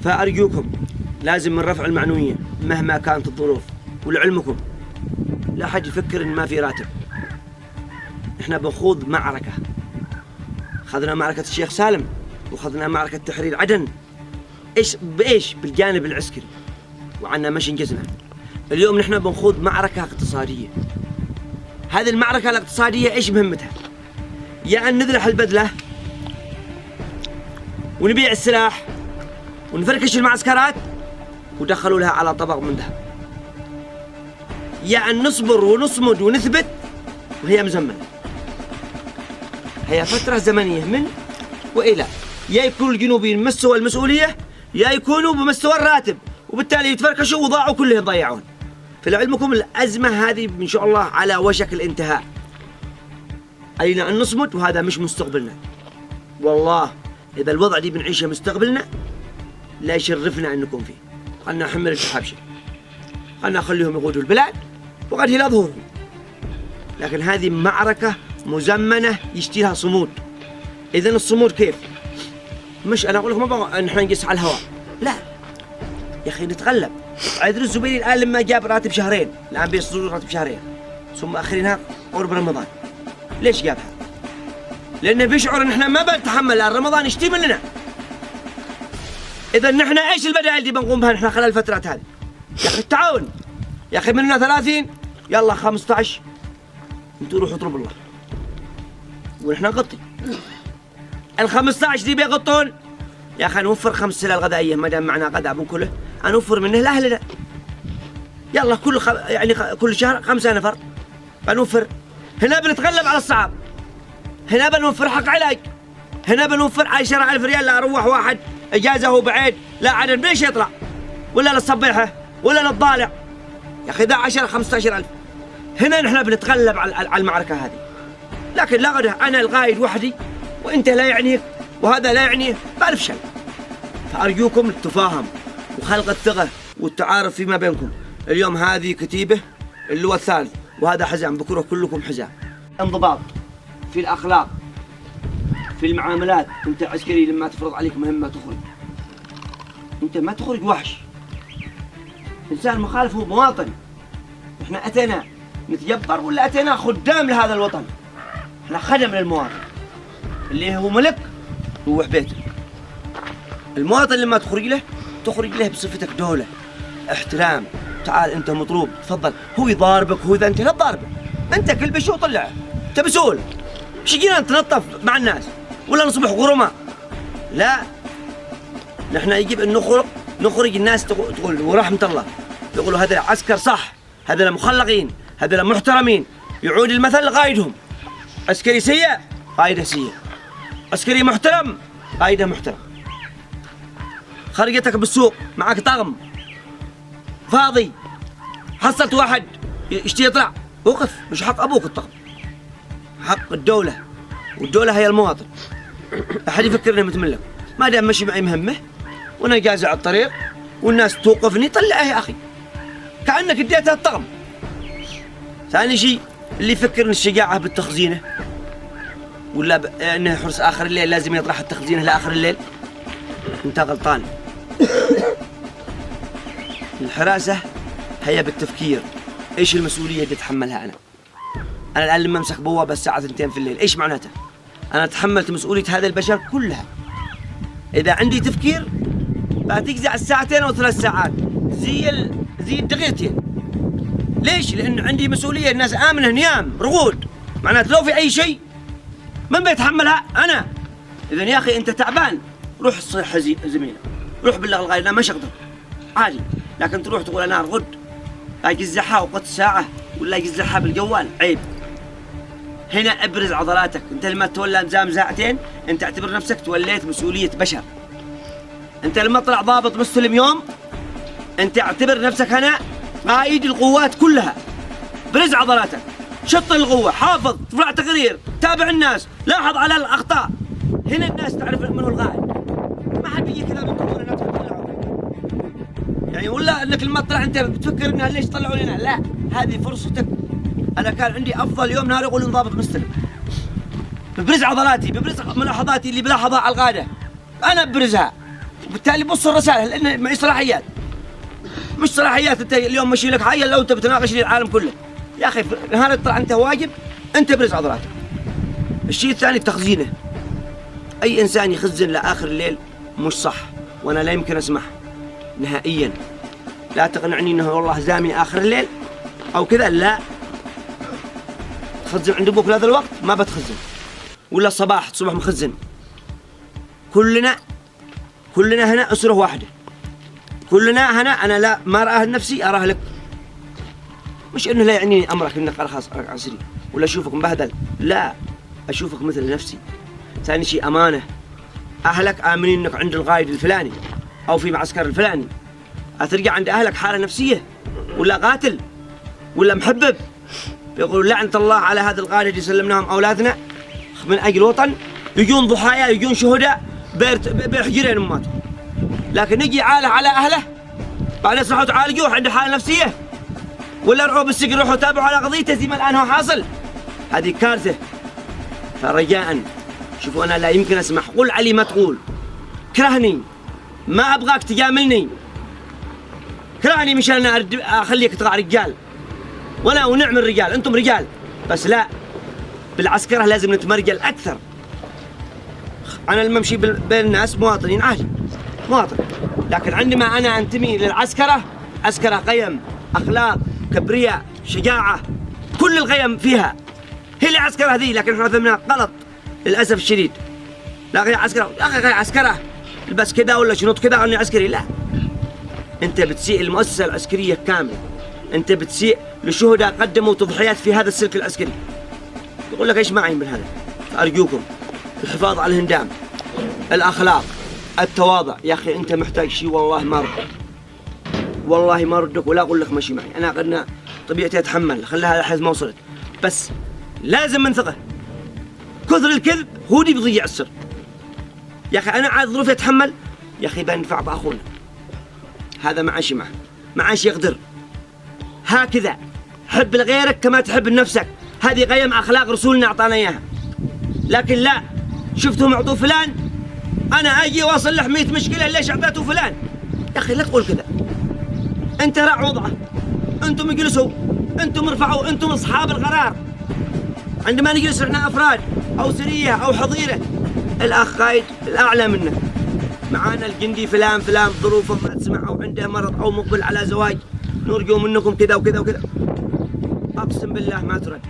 فأرجوكم لازم من رفع المعنوية مهما كانت الظروف. ولعلمكم لا حد يفكر إن ما في راتب. إحنا بنخوض معركة، خذنا معركة الشيخ سالم وخذنا معركة تحرير عدن. بإيش؟ بالجانب العسكري، وعنا مش انجزنا. اليوم نحن بنخوض معركة اقتصادية. هذه المعركة الاقتصادية إيش مهمتها؟ يا أن نذلح البذلة ونبيع السلاح ونفركش المعسكرات ودخلوا لها على طبق من ذهب، يا أن نصبر ونصمد ونثبت وهي مزمنة. هي فترة زمنية من وإلى، يا يكونوا الجنوبيين بمستوى المسؤولية يا يكونوا بمستوى الراتب، وبالتالي يتفركشوا وضاعوا كلهم ضيعون. فلعلمكم الأزمة هذه إن شاء الله على وشك الانتهاء. علينا أن نصمد، وهذا مش مستقبلنا. والله إذا الوضع دي بنعيشه مستقبلنا لا يشرفنا أن نكون فيه. خلنا نحمل الحبشة، خلنا نخليهم يقودوا البلاد وقد إلى ظهورهم. لكن هذه معركة مزمنة يشتيها صمود. إذن الصمود كيف؟ مش أنا أقول لكم ما بغى نحن نقيس على الهواء، لا يا أخي نتغلب. عيدر الزبيري الآن لما جاب راتب شهرين، الآن بيصدروا راتب شهرين ثم آخرينها قرب رمضان. ليش جابها؟ لأنه بيشعر إن إحنا ما بنتحمل لأن رمضان يشتي مننا. إذا نحن إيش البدائل اللي بنقوم بها نحن خلال الفترات هذه؟ يا أخي التعاون، يا أخي مننا 30 يلا 15 أنتوا روحوا اطلبوا الله ونحن نغطي. ال 15 دي بيغطون، يا أخي نوفر 5 سلال غذائية ما دام معنا غذاء بنكله، نوفر منه لأهلنا. يلا يعني كل شهر 5 نفر بنوفر. هنا بنتغلب على الصعب، هنا بنوفر حق علاج، هنا بنوفر 10,000 ريال لا أروح واحد إجازة هو بعيد لا عدد ليش يطلع، ولا للصبيحة ولا للضالع. يا أخي ذا 10-15,000. هنا نحن بنتغلب على المعركة هذه. لكن لا غدا أنا القائد وحدي وأنت لا يعنيك وهذا لا يعنيه بنفشل. فأرجوكم التفاهم وخلق الثقة والتعارف فيما بينكم. اليوم هذه كتيبة اللواء الثالث وهذا حزام، بكرة كلكم حزام. انضباط في الأخلاق، في المعاملات. أنت عسكري لما تفرض عليك مهمة تخرج، أنت ما تخرج وحش. إنسان مخالف هو مواطن. إحنا أتينا نتجبر ولا أتينا خدام لهذا الوطن؟ إحنا خدم للمواطن اللي هو ملك هو بيته. المواطن لما تخرج له بصفتك دولة، احترام. تعال أنت مطلوب تفضل. هو يضاربك هو إذا أنت لا تضاربه، أنت كل بشو طلعه، أنت مسؤول. مش جينا نتنطف مع الناس ولا نصبح غرماء، لا. نحن يجب أن نخرج الناس تقول ورحمة الله، يقولوا هذا عسكر صح، هذا مخلقين، هذا محترمين، يعود المثل لقائدهم. عسكري سيء قائده سيء، عسكري محترم قائده محترم. خرجتك بالسوق معك طقم فاضي، حصلت واحد يشتي يطلع، وقف. مش حق أبوك الطقم، حق الدولة، والدولة هي المواطن. أحد يفكر إنه متملك. ما دام مشي معي مهمة وأنا جازع على الطريق والناس توقفني طلعه يا أخي كأنك اديتها الطقم. ثاني شيء اللي يفكر إن الشجاعة بالتخزينة ولا إنه حرس آخر الليل لازم يطرح التخزينة لآخر الليل، أنت غلطان. الحراسة هي بالتفكير. إيش المسؤولية اللي أتحملها أنا؟ أنا الآن لما أمسك بوابة الساعة 2 في الليل إيش معناته؟ أنا تحملت مسؤولية هذا البشر كلها. إذا عندي تفكير بتجزع الساعتين أو 3 ساعات زي الدقيقتين. ليش؟ لأن عندي مسؤولية. الناس آمنة نيام رغود، معناته لو في أي شيء من بيتحملها؟ أنا. إذا يا أخي أنت تعبان روح صيح زميلك، روح بلغ الغاية أنا مش أقدر عادي. لكن تروح تقول أنا أرغد أجزعها وقت ساعة ولا أجزعها بالجوال، عيب. هنا ابرز عضلاتك. أنت لما تولى نظام ساعتين أنت اعتبر نفسك توليت مسؤولية بشر. أنت لما طلع ضابط مستلم يوم أنت اعتبر نفسك هنا قائد القوات كلها. برز عضلاتك، شط القوة، حافظ، ارفع تقرير، تابع الناس، لاحظ على الأخطاء. هنا الناس تعرف من هو القائد. ما حد بيجي كذا من طلوع لنا تطلعوا يعني، ولا انك لما تطلع انت بتفكر انها ليش طلعوا لنا؟ لا، هذه فرصتك. انا كان عندي افضل يوم نهار يقول ضابط مستلم، ببرز عضلاتي، ببرز ملاحظاتي اللي بلاحظها على القاده، انا ببرزها. بالتالي بص الرسائل لان معي صلاحيات، مش صلاحيات انت اليوم مشي لك حاجه لو انت بتناقش لي العالم كله. يا اخي هذا طلع انت واجب، انت برز عضلاتك. الشيء الثاني تخزينه. اي انسان يخزن لاخر الليل مش صح، وانا لا يمكن اسمح نهائيا. لا تقنعني انه والله زامي اخر الليل او كذا، لا. تخزن عند ابوك لهذا الوقت ما بتخزن، ولا الصباح مخزن. كلنا هنا اسره واحده، كلنا هنا. انا لا ما اراه لنفسي، اراه لك. مش انه لا يعنيني امرك انك خلاص عسري ولا اشوفك مبهدل، لا، اشوفك مثل نفسي. ثاني شيء امانه. اهلك امنين انك عند القائد الفلاني او في معسكر الفلاني، ترجع عند اهلك حاله نفسيه ولا قاتل ولا محبب، يقول لعنة الله على هذا القائد اللي سلمناهم اولادنا من اجل الوطن، يجون ضحايا يجون شهداء بحجرين اماتهم. لكن نجي عاله على اهله بعدين صحوا تعالجوه عنده حاله نفسيه، ولا روحوا بالسجن روحوا تابعوا على قضيته زي ما الان هو حاصل. هذه كارثه. فرجاء شوفوا انا لا يمكن اسمح. قل علي ما تقول، كرهني ما ابغاك تجاملني، كرهني مشان انا اخليك تطلع رجال، وانا ونعم الرجال، انتم رجال بس لا، بالعسكره لازم نتمرجل اكثر. انا لما امشي بين الناس مواطنين عادي، مواطن، لكن عندما انا انتمي للعسكره، عسكره قيم، اخلاق، كبرياء، شجاعه، كل القيم فيها هي العسكره هذه. لكن احنا فهمناها غلط للاسف الشديد. لا غير عسكره، يا اخي غير عسكره البس كذا ولا شنط كذا اني عسكري، لا. انت بتسيء المؤسسه العسكريه كامله، انت بتسيء لشهداء قدموا تضحيات في هذا السلك العسكري. يقول لك ايش معي من هذا؟ ارجوكم الحفاظ على الهندام، الاخلاق، التواضع. يا اخي انت محتاج شيء والله ما ردك، والله ما ردك ولا اقول لك مشي معي. انا قلنا طبيعتي اتحمل، خليها لحد ما وصلت، بس لازم منثقه. كثر الكذب هو اللي بيضيع السر. يا اخي انا عاد ظروفي اتحمل، يا اخي بنفع باخونا هذا معاشي معه، معاشي يقدر. هكذا حب لغيرك كما تحب لنفسك، هذه قيم اخلاق رسولنا اعطانا اياها. لكن لا، شفتهم اعطوه فلان انا اجي واصل له 100 مشكله، ليش اعطيته فلان؟ يا اخي لا تقول كذا. انت راع وضعه، انتم اجلسوا، انتم ارفعوا، انتم اصحاب القرار. عندما نجلس احنا افراد او سريه او حظيره، الاخ قايد الاعلى منه، معانا الجندي فلان ظروفه ما تسمع او عنده مرض او مقبل على زواج، نرجو منكم كذا وكذا وكذا. اقسم بالله ما ترد.